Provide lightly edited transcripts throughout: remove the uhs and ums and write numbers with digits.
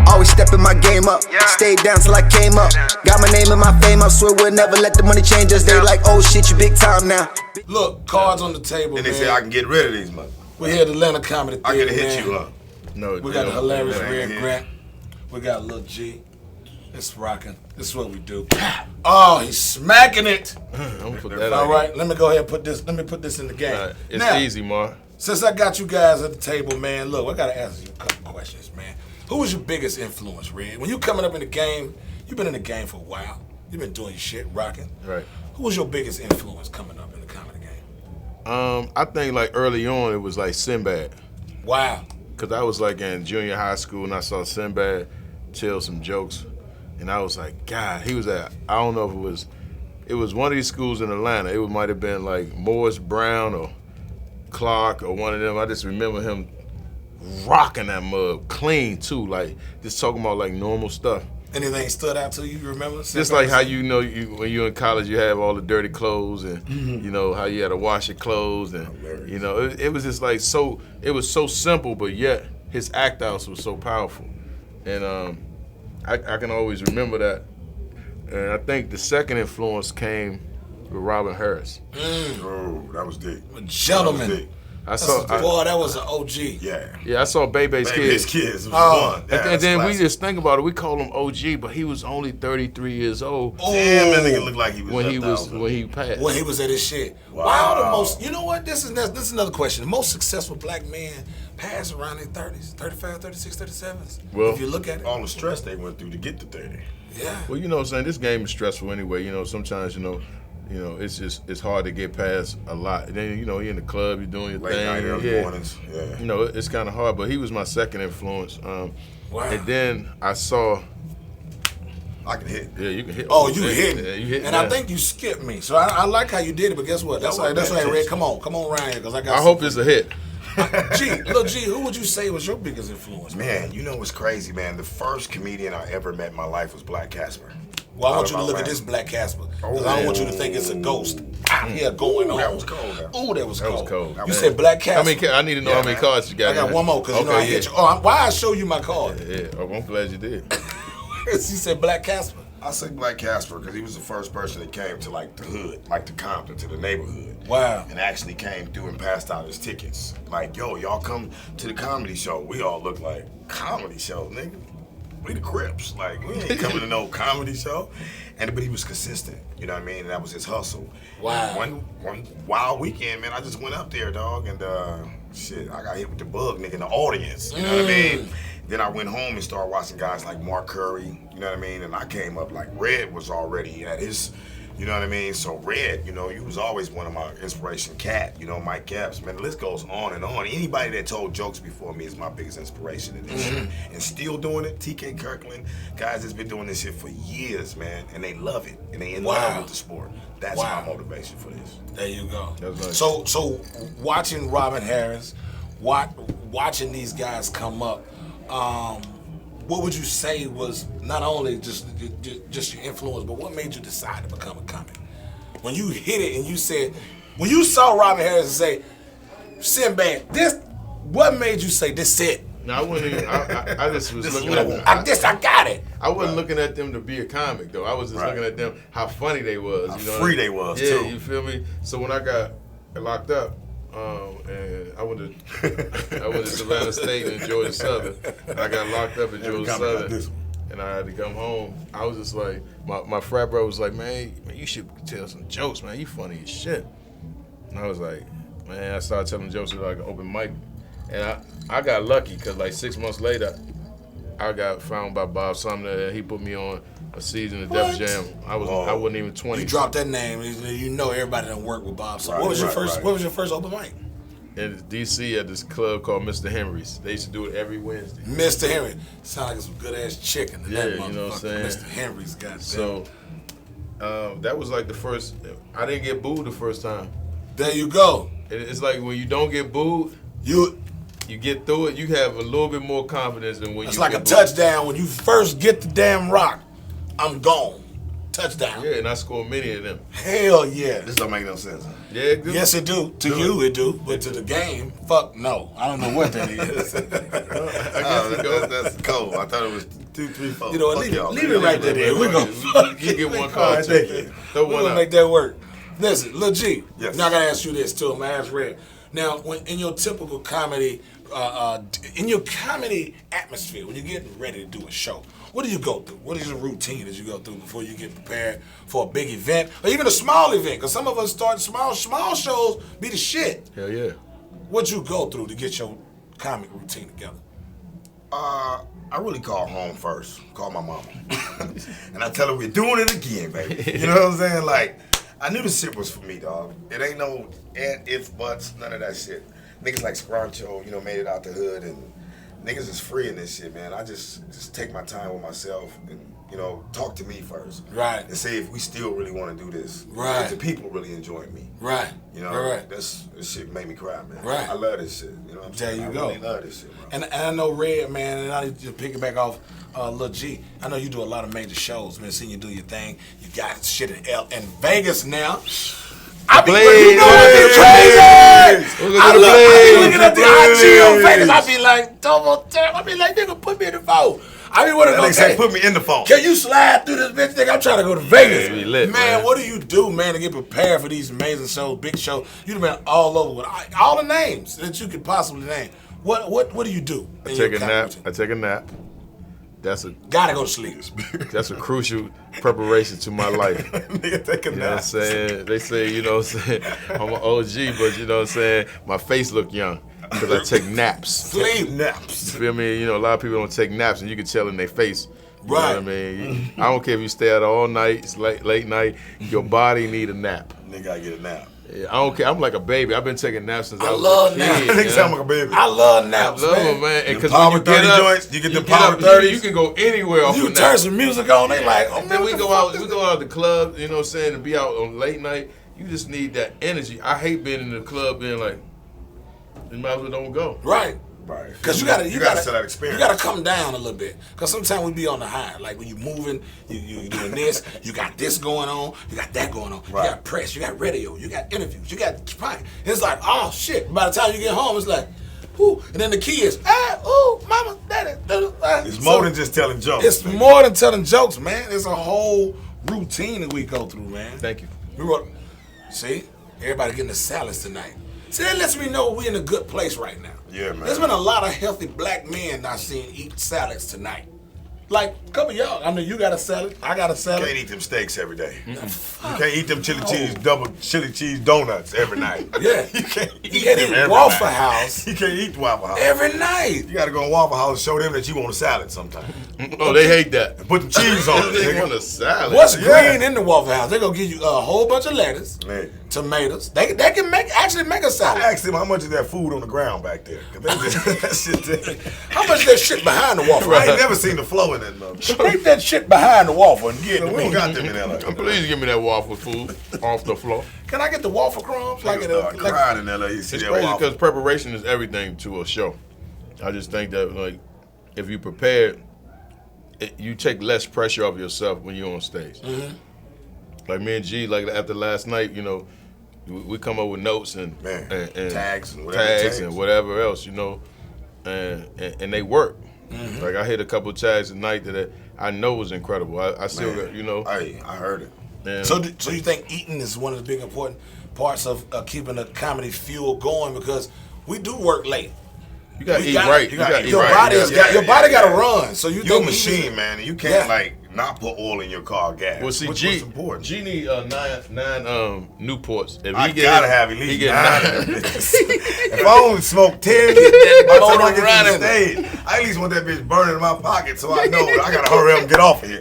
Always stepping my game up. Stayed down till I came up. Got my name and my fame up. Swear we'll never let the money change us. They like, oh shit, you big time now. Look, cards on the table, and they man. say I can get rid of these motherfuckers. We're here at Atlanta Comedy Theater, I can hit you up. No, we got the hilarious Red Grant. We got LiL G. It's rocking. This is what we do. Oh, he's smacking it. I'm gonna put that all right, let me go ahead and put this. Let me put this in the game. It's now, easy, Mar. Since I got you guys at the table, man, look, I gotta ask you a couple questions, man. Who was your biggest influence, Red? When you coming up in the game, you've been in the game for a while. You've been doing your shit, rocking. Right. Who was your biggest influence coming up in the comedy game? I think like early on it was like Sinbad. Wow. Cause I was like in junior high school and I saw Sinbad tell some jokes, and I was like, God, he was at, I don't know if it was one of these schools in Atlanta. It might have been like Morris Brown or Clark or one of them. I just remember him rocking that mug clean too, like just talking about like normal stuff. Anything stood out to you? You remember? Just like how you know when you're in college, you have all the dirty clothes, and you know how you had to wash your clothes, and you know it was just like so. It was so simple, but yet his act outs was so powerful, and I can always remember that. And I think the second influence came with Robin Harris. Oh, that was deep. A gentleman. That was an OG. Yeah, I saw Bebe's Kids. It was one. Yeah, and then we just think about it. We call him OG, but he was only 33 years old. Damn, that nigga looked like he was when he passed. When he was at his shit. Wow. The most. You know what? This is another question. The most successful black man passed around their 30s, 35, 36, 37s. Well, if you look at it, all the stress they went through to get to 30. Yeah. Well, you know what I'm saying? This game is stressful anyway. You know, sometimes it's hard to get past a lot. And then you're in the club, you're doing your Late thing. Night, early mornings. Yeah. You know, it's kind of hard. But he was my second influence. Wow. And then I saw. I can hit. Yeah, you can hit. Oh, you hit. Yeah, you hit. And I think you skipped me. So I like how you did it. But guess what? That's right, Red. Come on, Ryan, because I got. I hope it's a hit. LiL G, who would you say was your biggest influence? Man, you know what's crazy, man? The first comedian I ever met in my life was Black Casper. Well, I want you to look at this Black Casper, because I don't want you to think it's a ghost out here going on. That was cold. Oh, that was cold. That You said Black Casper. I need to know how many cards you got. I got one more, because I hit you. Oh, why I show you my card? Yeah. Oh, I'm glad you did. You said Black Casper. I say Black Casper because he was the first person that came to like the hood, like to Compton, to the neighborhood. Wow. And actually came through and passed out his tickets. Like, yo, y'all come to the comedy show. We all look like comedy show, nigga. We the Crips. Like, we ain't coming to no comedy show. But he was consistent, you know what I mean? And that was his hustle. Wow. One wild weekend, man, I just went up there, dog, and I got hit with the bug, nigga, in the audience. You know what I mean? Then I went home and started watching guys like Mark Curry, you know what I mean? And I came up like Red was already at his, you know what I mean? So Red, you was always one of my inspiration. Cat, Mike Epps, man, the list goes on and on. Anybody that told jokes before me is my biggest inspiration in this shit. And still doing it, TK Kirkland, guys that's been doing this shit for years, man, and they love it, and they in love with the sport. That's my motivation for this. There you go. Nice. So watching Robin Harris, watching these guys come up, what would you say was not only just your influence, but what made you decide to become a comic? When you hit it and you said, when you saw Robin Harris and say, Sinbad, what made you say this it? No, I wasn't even, I just was looking at them. I got it. I wasn't looking at them to be a comic though. I was just looking at them how funny they was. How free they was too. Yeah, you feel me? So when I got locked up, and I went to Savannah State and Georgia Southern. And I got locked up at Georgia Southern, and I had to come home. I was just like, my frat bro was like, man, you should tell some jokes, man. You funny as shit. And I was like, man, I started telling jokes at like an open mic, and I got lucky because like 6 months later, I got found by Bob Sumner, and he put me on a season of Def Jam. I wasn't even 20. You dropped that name, everybody done worked with Bob Sumner. What was your first open mic? In DC at this club called Mr. Henry's. They used to do it every Wednesday. Mr. Henry. Sound like some good ass chicken. Yeah, you know what I'm saying? Mr. Henry's got So that was like the first, I didn't get booed the first time. There you go. It's like when you don't get booed, you get through it, you have a little bit more confidence than when it's like a touchdown. When you first get the damn rock, I'm gone. touchdown. Yeah, and I scored many of them. Hell yeah. This don't make no sense. Huh? Yeah, it do. Yes, it do. To you, it do. But to the game, fuck no. I don't know what that is. I guess it goes. That's cold. I thought it was 2, 3, 4. You know what? Leave it right there. We're going to You get one call, too. Throw We're one going to out. make that work. Listen, Lil G. Yes. Now I got to ask you this, too. I'm going to ask Red. Now, when in your typical comedy, in your comedy atmosphere, when you're getting ready to do a show, what do you go through? What is your routine that you go through before you get prepared for a big event or even a small event? Because some of us start small shows be the shit. Hell yeah. What you go through to get your comic routine together? I really call home first. Call my mama. And I tell her we're doing it again, baby. You know what I'm saying? Like, I knew the shit was for me, dog. It ain't no and, if, buts, none of that shit. Niggas like Scrancho, you know, made it out the hood, and niggas is free in this shit, man. I just take my time with myself and, you know, talk to me first. Right. And see if we still really want to do this. Right. If the people really enjoy me. Right. You know, right. this shit made me cry, man. Right. I love this shit. You know what I'm There saying? you I go. really love this shit, bro. And I know Red, man, and I need to piggyback off Lil G. I know you do a lot of major shows, man. Seeing you do your thing. You got shit in Vegas now. I be Blaze, you know what Blaze. crazy. We're gonna I go to be looking at the Blaze. IG on Vegas. I be like, double tap. I be like, nigga, put me in the phone. I be want to That go. nigga say, Hey, put me in the phone. can you slide through this bitch? Nigga, I'm trying to go to Vegas. Yeah, we lit, man, man. what do you do, man, to get prepared for these amazing shows, big shows? You've been all over with all the names that you could possibly name. What do you do? I take a nap. I take a nap. That's a Gotta go to sleep. that's a crucial preparation to my life. Nigga, take a You know what I'm nap. saying? They say, you know what I'm saying, I'm an OG, but you know what I'm saying, my face look young because I take naps. Sleep. Naps. You feel me? You know, a lot of people don't take naps, and you can tell in their face. You Right. know what I mean? I don't care if you stay out all night, it's late night, your body need a nap. Nigga gotta get a nap. Yeah, I don't care. I'm like a baby. I've been taking naps since I was love a naps. kid. Nigga you sound know? like a baby. I love I naps, love man. them, man. The Because Power when you get 30 up, joints, you get the get Power up 30, 30s. you can go anywhere off You of turn naps. some music on, they like, oh, Then man, we what the go fuck out. is We this? go out to the club. You know what I'm saying? To be out on late night, you just need that energy. I hate being in the club being like, you might as well don't go. Right. Right. Cause you gotta sell that experience. You gotta come down a little bit. Cause sometimes we be on the high. Like when you moving, you doing this, you got this going on, you got that going on. Right. You got press, you got radio, you got interviews, you got it's like, oh shit. By the time you get home, it's like, whoo, and then the kids, ooh, mama, daddy. It's more than just telling jokes. It's more than telling jokes, man. It's a whole routine that we go through, man. Thank you. See, everybody getting the salads tonight. See, that lets me know we in a good place right now. Yeah, man. There's been a lot of healthy black men I seen eat salads tonight. Like, a couple of y'all. I mean, you got a salad. I got a You salad. can't eat them steaks every day. You can't eat them double chili cheese donuts every night. Yeah. You can't eat You can't them eat every Waffle night. House You can't eat Waffle House. every night. You gotta go to Waffle House and show them that you want a salad sometime. Oh, they hate that. Put the cheese on it. They nigga. want a salad. What's Yeah. green in the Waffle House? They're going to give you a whole bunch of lettuce, Man. tomatoes. They can actually make a I salad. asked him how much is that food on the ground back there. 'Cause they just, that shit there. How much of that shit behind the waffle? I ain't never seen the flow in that motherfucker. Break that shit behind the waffle and get We it. don't got them in LA. Please give me that waffle food off the floor. Can I get the waffle crumbs? Like Like, crying in LA. You see It's that crazy waffle. because preparation is everything to a show. I just think that like if you prepared, you take less pressure off yourself when you're on stage. Mm-hmm. Like me and G, like after last night, you know, we come up with notes and Man, and tags and whatever it tags takes. and whatever else, you know, and they work. Mm-hmm. Like I hit a couple tags tonight that I know was incredible. I still Man, got, you know. I heard it. and- So you think eating is one of the big important parts of keeping the comedy fuel going because we do work late. you gotta we eat gotta- right. you You gotta gotta eat eat Your right. body Yeah, has yeah, got your yeah, body got to yeah. run. So you You're a think eating machine, is- man, and you can't Yeah. like not put oil in your car gas. Well, see, Which G, was important. G need nine Newports. If I he get gotta it, have at he least get 9 nine. of them bitches. If I only smoke 10, by the time I motor get to the running. stage, I at least want that bitch burning in my pocket so I know I gotta hurry up and get off of here.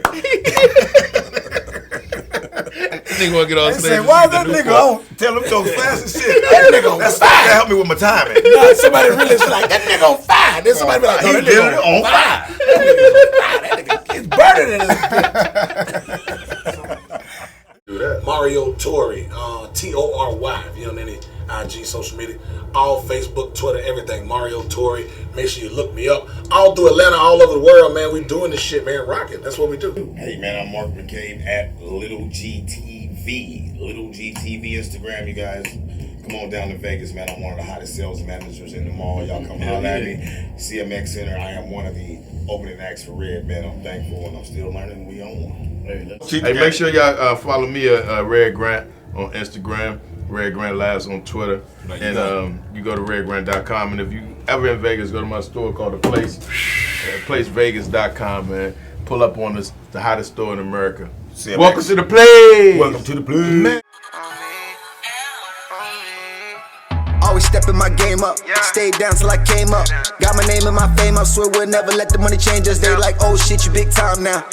Nigga wanna get on They stage. say, and why eat is that the nigga Newport. on? Tell them jokes fast as shit. That nigga on That's fire. that help me with my timing. Nah, somebody really is like that nigga on fire. Then somebody be like, no, He that nigga literally on fire. That nigga on fire. That nigga is burning in his bitch. Mario Tory, Tory. If you know any, IG, social media, all Facebook, Twitter, everything. Mario Tory. Make sure you look me up. All through Atlanta, all over the world, man. We doing this shit, man. Rocking. That's what we do. Hey, man, I'm Mark McCabe at LiL G TV. LiL G TV Instagram, you guys. Come on down to Vegas, man. I'm one of the hottest sales managers in the mall. Y'all come holler at me. CMX Center. I am one of the opening acts for Red, man. I'm thankful and I'm still learning. We on one. Hey, make sure y'all follow me at Red Grant on Instagram, Red Grant Labs on Twitter, and you go to redgrant.com. And if you ever in Vegas, go to my store called The Place, placevegas.com, man. Pull up on us, the hottest store in America. Welcome to the place. Welcome to the place. Always stepping my game up. Stayed down till I came up. Got my name and my fame up. Swear we'll never let the money change us. They like, oh shit, you big time now.